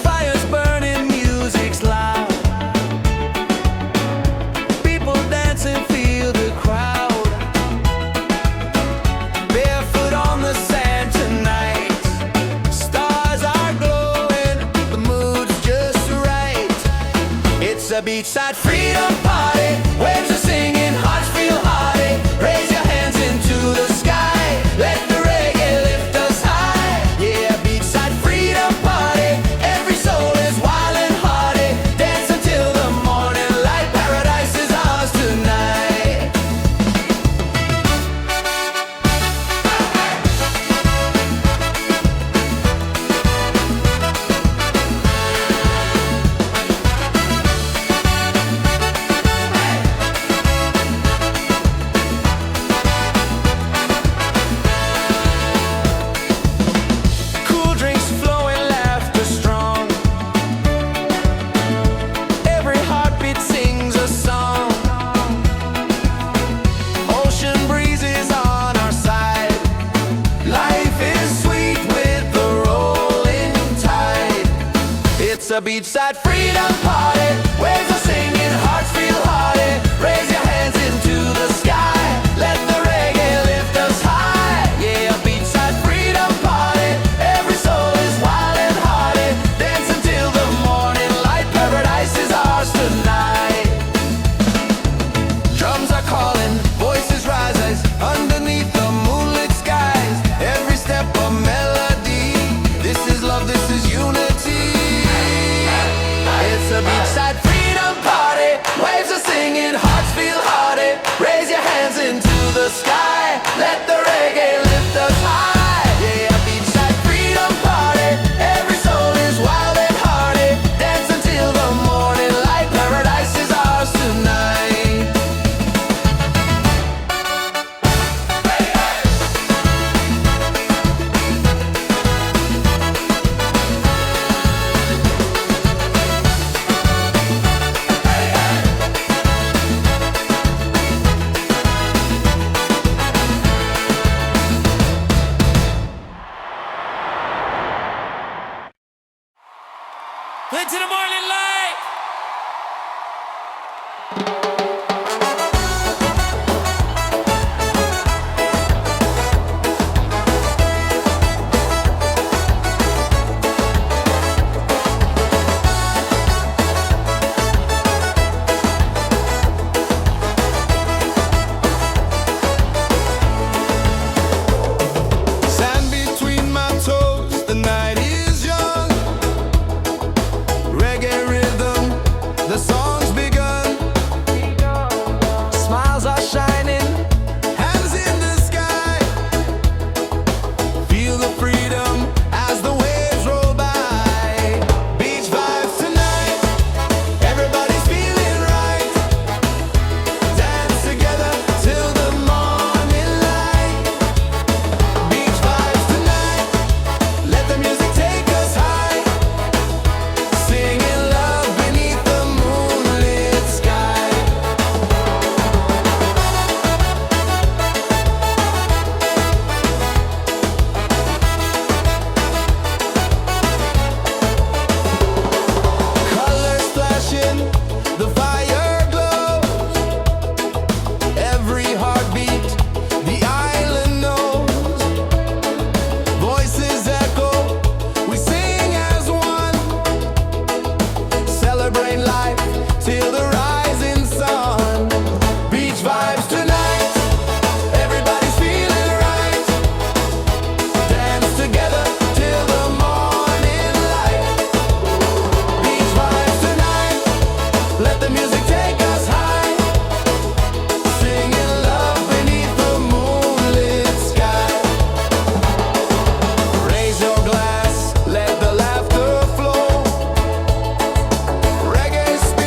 Fire's burning, music's loud. People dancing, feel the crowd. Barefoot on the sand tonight. Stars are glowing, the mood's just right. It's a beachside freedom party. Waves are singing, hearts feel hearty. Raise your hands into the sky. Let the reggae lift us high. Yeah, beachside freedom party. Every soul is wild and hearty. Dance until the morning light. Paradise is ours tonight. Cool drinks flowing, laughter strong. Every heartbeat sings a song. Ocean breezes on our side. Life is sweet with the rolling tide. It's a beachside freedom party. beachside freedom party. Waves are singing, hearts feel hearty. Raise your hands into the sky. Let the reggae lift us high. Yeah, beachside freedom party. Every soul is wild and hearty. Dance until the morning light. Paradise is ours tonight. Into the morning light. Sand between my toes, the night is young. Reggae rhythm, the song's begun. Smiles are shining. Hands in the sky. Feel the freedom as the waves roll by. Beach vibes tonight. Everybody's feeling right. Dance together till the morning light. Beach vibes tonight. Let the music take us high. Singing love beneath the moonlit sky. Colors flashing, the fire glows. Every heartbeat, the island knows. Voices echo, we sing as one. Celebrate life till the rising sun. Beach vibes tonight. Everybody's feeling right. Dance together till the morning light. Beach vibes tonight. Let the music take us high. Singing love beneath the moonlit sky. Raise your glass, let the laughter flow. Reggae spirit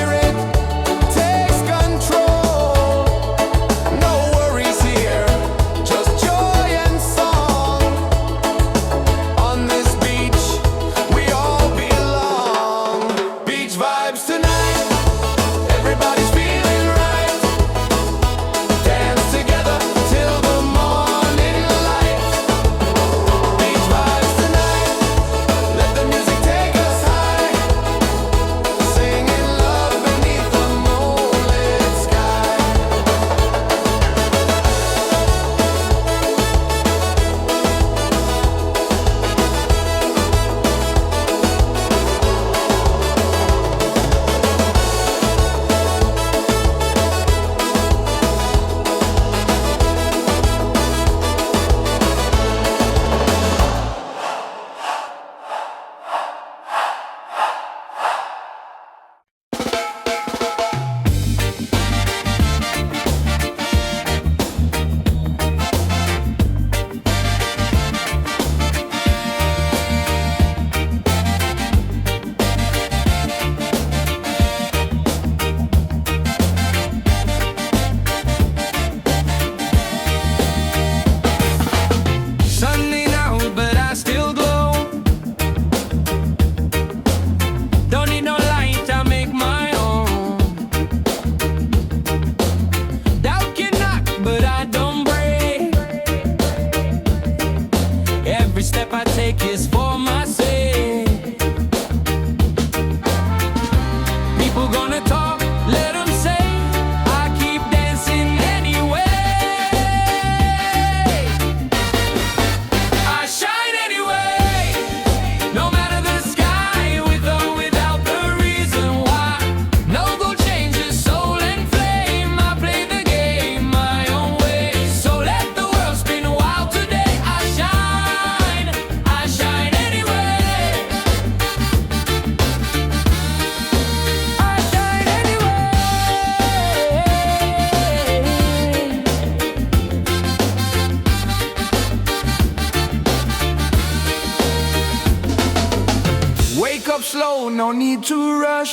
no need to rush.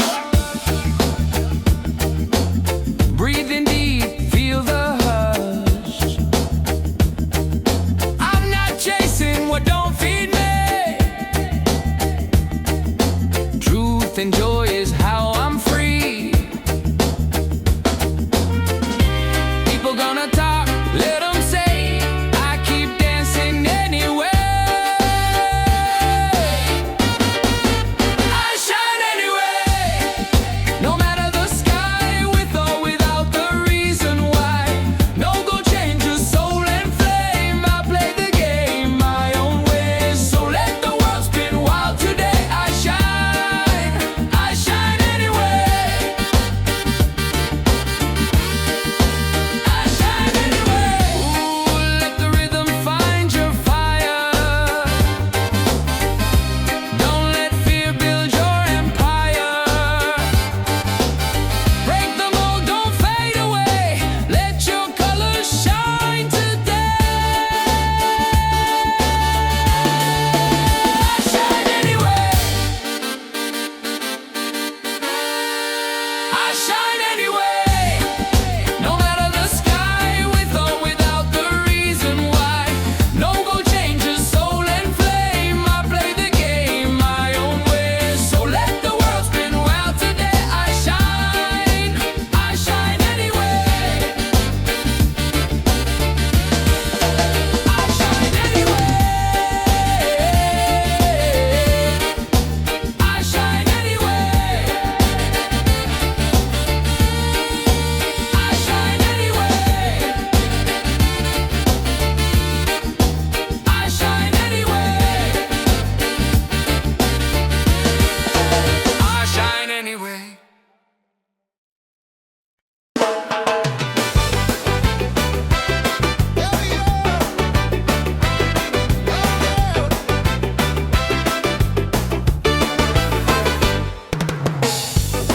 Breathe in deep, feel the hush. I'm not chasing what don't feed me. Truth and joy is how I'm free. People gonna talk, let them say. I keep dancing anyway. I shine anyway. No matter the sky, with or without the reason why. No go change your soul and flame. I play the game my own way. So let the world spin wild today. I shine anyway. I shine anyway. Ooh, let the rhythm find your fire. Don't let fear build your empire. Break the mold, don't fade away. Let your colors shine today. I shine anyway. I shine anyway. No matter the sky, with or without the reason why. No go change your soul and flame. I play the game my own way. So let the world spin wild today. I shine anyway. I shine anyway. I shine anyway. I shine anyway. I shine anyway. I shine anyway.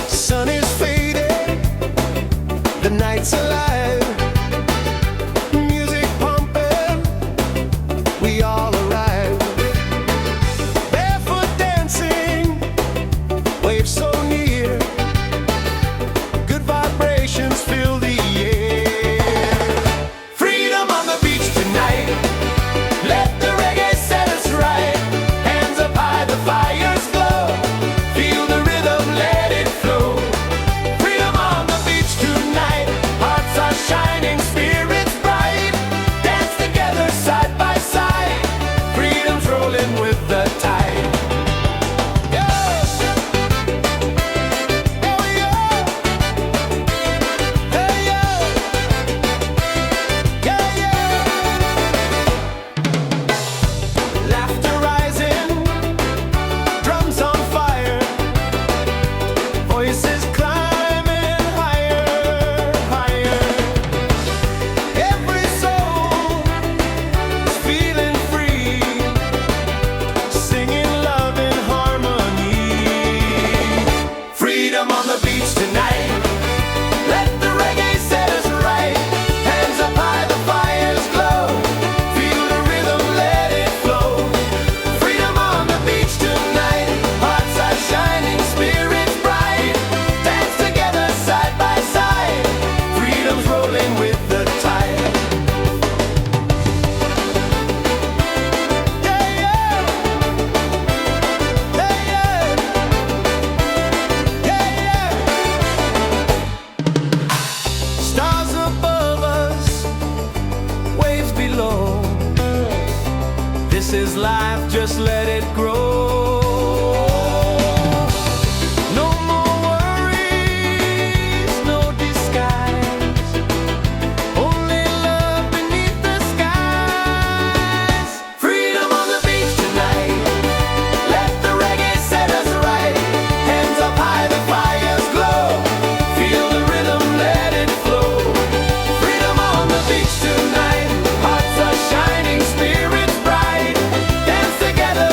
Sun is fading, the night's alive. Music pumping, we all arrive. Barefoot dancing, waves so near. Good vibrations fill the air. Freedom on the beach tonight. Let the reggae set us right. Hands up high, the fires glow. Feel the rhythm, let it flow. Freedom on the beach tonight. Hearts are shining, spirits bright. Dance together side by side. Freedom's rolling with the tide. Yeah. Oh yeah. Hey yeah. Yeah yeah. Laughter rising, drums on fire. Voices climbing higher, higher. Every soul is feeling free, singing love in harmony. Freedom on the beach tonight. Let the reggae set us right. Hands up high, the fires glow. Feel the rhythm, let it flow. Freedom on the beach tonight. Hearts are shining, spirits bright. Dance together side by side. Freedom's rolling with the tide. Yeah, yeah. Yeah, yeah. Yeah, yeah. Stars above us, waves below. This is life, just let it grow. No more worries, no disguise. Only love beneath the skies. Freedom on the beach tonight. Let the reggae set us right. Hands up high, the fires glow. Feel the rhythm, let it flow. Freedom on the beach tonight. Hearts are shining, spirits bright. Dance together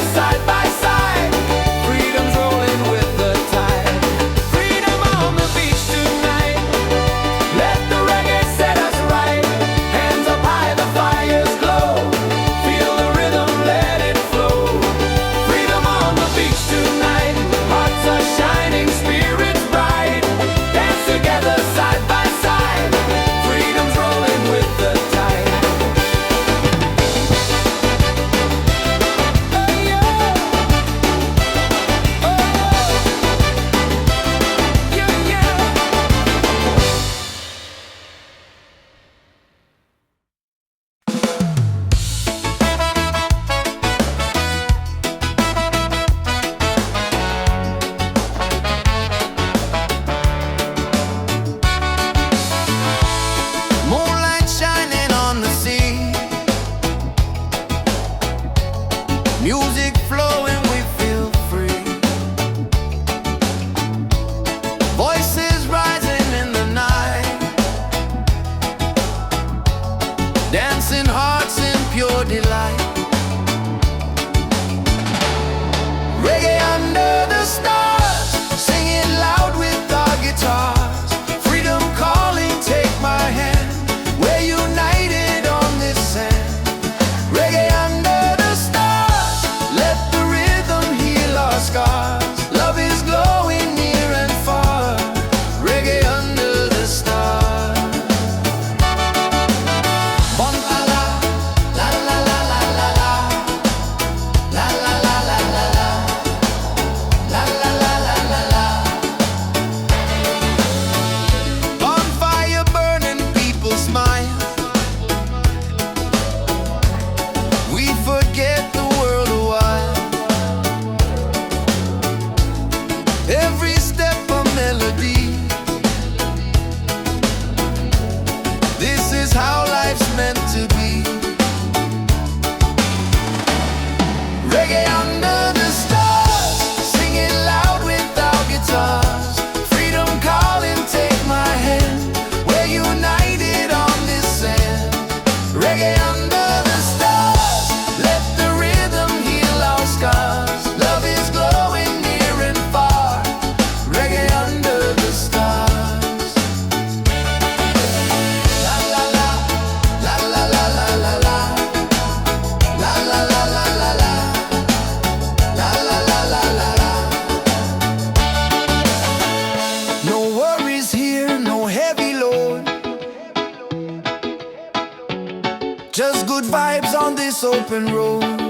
good vibes on this open road.